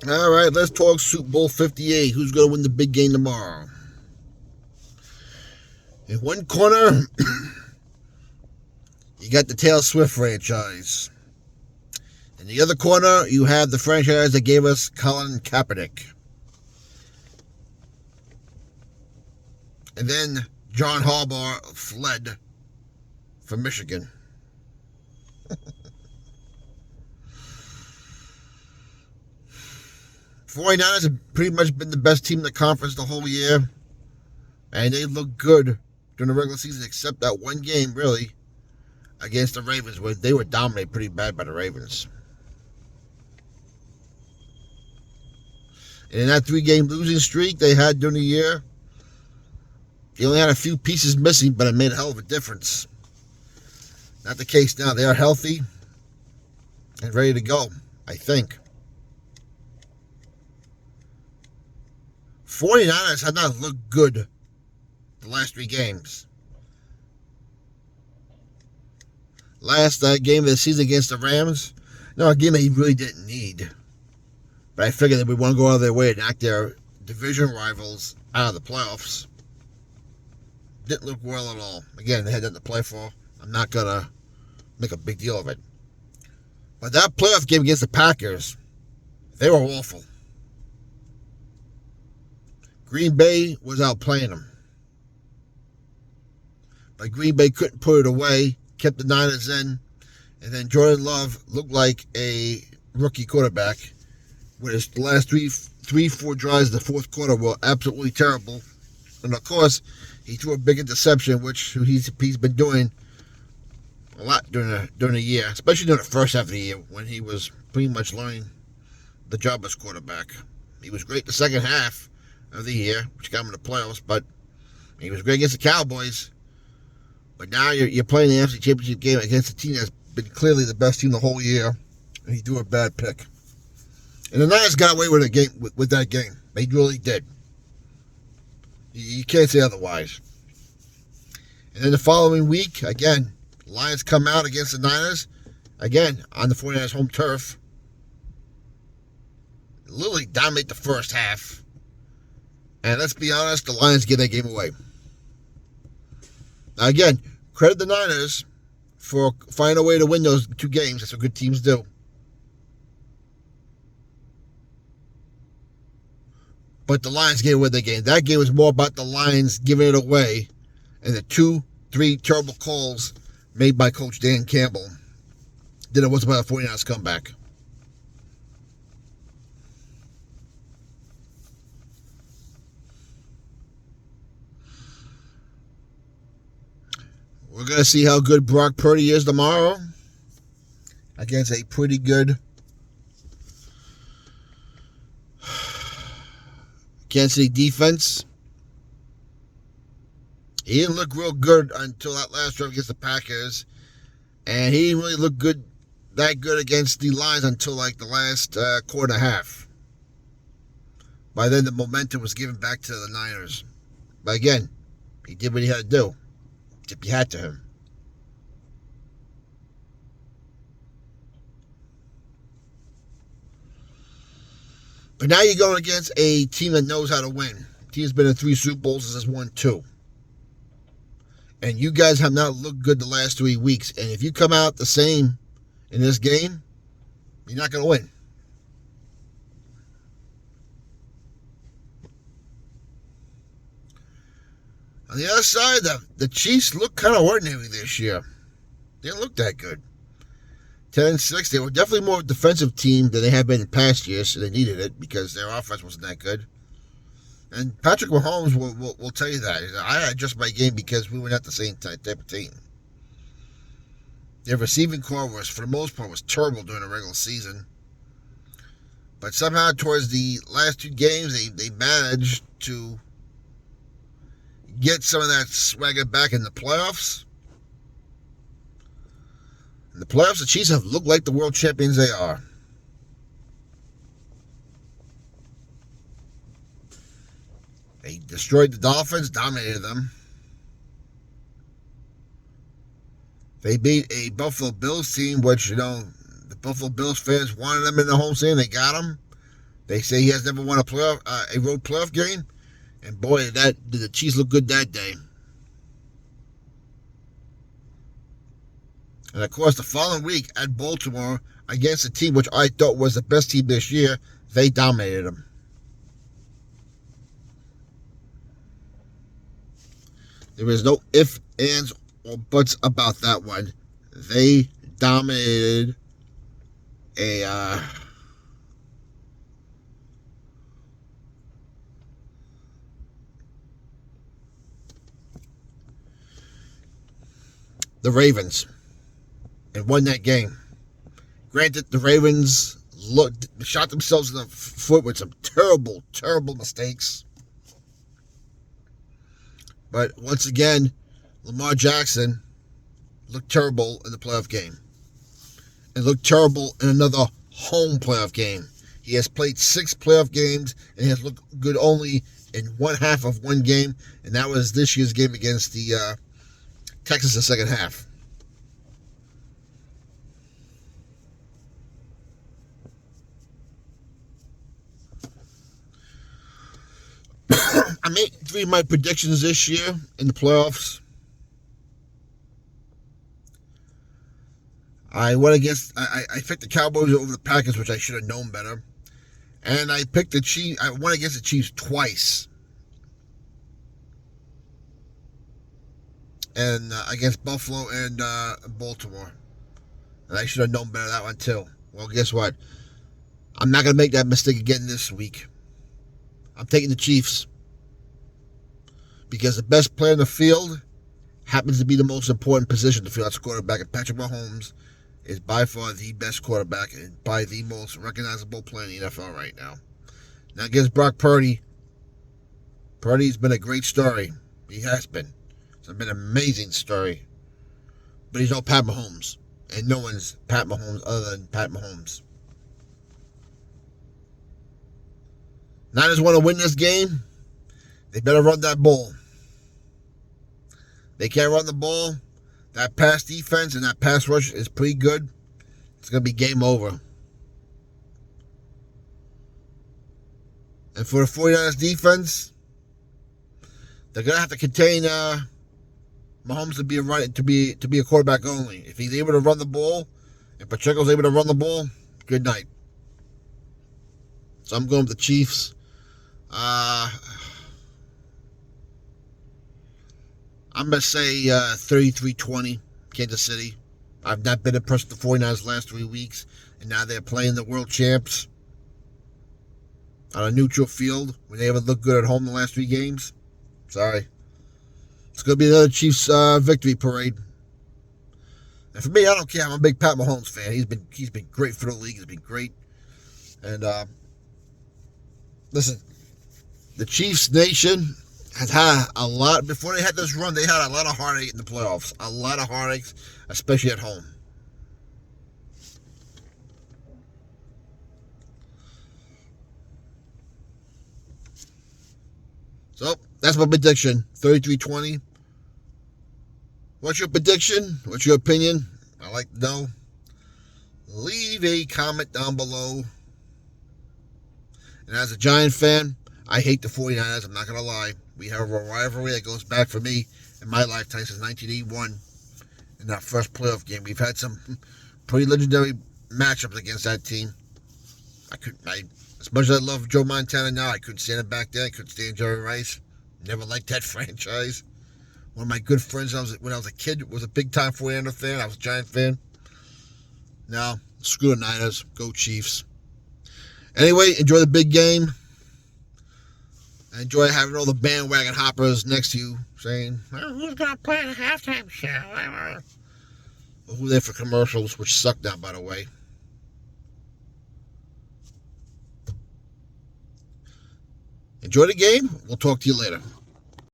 All right, let's talk Super Bowl 58. Who's going to win the big game tomorrow? In one corner, you got the Taylor Swift franchise. In the other corner, you have the franchise that gave us Colin Kaepernick. And then John Harbaugh fled from Michigan. 49ers have pretty much been the best team in the conference the whole year. And they look good during the regular season, except that one game, really, against the Ravens, where they were dominated pretty bad by the Ravens. And in that 3-game losing streak they had during the year, they only had a few pieces missing, but it made a hell of a difference. Not the case now. They are healthy and ready to go, I think. 49ers have not looked good the last 3 games. Last game of the season against the Rams, no, a game that he really didn't need. But I figured that we want to go out of their way and knock their division rivals out of the playoffs. Didn't look well at all. Again, they had nothing to play for. I'm not going to make a big deal of it. But that playoff game against the Packers, they were awful. Green Bay was outplaying them. But Green Bay couldn't put it away, kept the Niners in, and then Jordan Love looked like a rookie quarterback. With his last three, 4 drives in the fourth quarter were absolutely terrible. And of course, he threw a big interception, which he's been doing a lot during the year, especially during the first half of the year when he was pretty much learning the job as quarterback. He was great the second half of the year, which got him in the playoffs, but he was great against the Cowboys. But now you're playing the NFC Championship game against a team that's been clearly the best team the whole year, and he threw a bad pick. And the Niners got away with a game with that game. They really did. You can't say otherwise. And then the following week, again, Lions come out against the Niners, again, on the 49ers home turf. Literally dominate the first half. And let's be honest, the Lions give that game away. Now again, credit the Niners for finding a way to win those 2 games. That's what good teams do. But the Lions gave away the game. That game was more about the Lions giving it away and the 2-3 terrible calls made by Coach Dan Campbell than it was about a 49ers comeback. We're going to see how good Brock Purdy is tomorrow against a pretty good Kansas City defense. He didn't look real good until that last drive against the Packers. And he didn't really look that good against the Lions until like the last quarter and a half. By then the momentum was given back to the Niners. But again, he did what he had to do. Tip your hat to him. But now you're going against a team that knows how to win. The team's been in 3 Super Bowls and has won 2. And you guys have not looked good the last 3 weeks. And if you come out the same in this game, you're not going to win. On the other side, the Chiefs look kind of ordinary this year. They didn't look that good. 10-6, they were definitely more of a defensive team than they have been in past years, so they needed it because their offense wasn't that good. And Patrick Mahomes will tell you that. I adjust my game because we were not the same type of team. Their receiving core was, for the most part, was terrible during the regular season. But somehow, towards the last 2 games, they managed to get some of that swagger back in the playoffs. In the playoffs, the Chiefs have looked like the world champions they are. They destroyed the Dolphins, dominated them. They beat a Buffalo Bills team, which, the Buffalo Bills fans wanted them in the home stadium. They got them. They say he has never won a road playoff game, and boy, did the Chiefs look good that day. And of course, the following week at Baltimore against a team which I thought was the best team this year, they dominated them. There is no ifs, ands, or buts about that one. They dominated the Ravens and won that game. Granted, the Ravens shot themselves in the foot with some terrible, terrible mistakes. But once again, Lamar Jackson looked terrible in the playoff game. And looked terrible in another home playoff game. He has played 6 playoff games and has looked good only in one half of one game. And that was this year's game against the Texans in the second half. I made 3 of my predictions this year in the playoffs. I went against. I picked the Cowboys over the Packers, which I should have known better. And I picked the Chiefs. I went against the Chiefs twice. And against Buffalo and Baltimore. And I should have known better that one too. Well, guess what? I'm not going to make that mistake again this week. I'm taking the Chiefs. Because the best player in the field happens to be the most important position in the field. That's quarterback. And Patrick Mahomes is by far the best quarterback and by the most recognizable player in the NFL right now. Now against Brock Purdy. Purdy's been a great story. He has been. It's been an amazing story. But he's no Pat Mahomes. And no one's Pat Mahomes other than Pat Mahomes. Niners want to win this game. They better run that ball. They can't run the ball. That pass defense and that pass rush is pretty good. It's going to be game over. And for the 49ers defense, they're going to have to contain Mahomes to be a quarterback only. If he's able to run the ball, if Pacheco's able to run the ball, good night. So I'm going with the Chiefs. I'm going to say 33-20, Kansas City. I've not been impressed with the 49ers the last 3 weeks, and now they're playing the world champs on a neutral field when they haven't looked good at home the last 3 games. Sorry. It's going to be another Chiefs victory parade. And for me, I don't care. I'm a big Pat Mahomes fan. He's been great for the league. He's been great. And listen, the Chiefs Nation has had a lot, before they had this run, they had a lot of heartache in the playoffs. A lot of heartaches, especially at home. So, that's my prediction, 33-20. What's your prediction? What's your opinion? I'd like to know. Leave a comment down below. And as a Giant fan, I hate the 49ers, I'm not going to lie. We have a rivalry that goes back for me in my lifetime since 1981. In that first playoff game, we've had some pretty legendary matchups against that team. As much as I love Joe Montana now, I couldn't stand him back then. I couldn't stand Jerry Rice. Never liked that franchise. One of my good friends when I was a kid was a big-time 49er fan. I was a Giant fan. Now, screw the Niners. Go Chiefs. Anyway, enjoy the big game. I enjoy having all the bandwagon hoppers next to you saying, well, who's going to play the halftime show? Well, who there for commercials, which suck now, by the way. Enjoy the game. We'll talk to you later.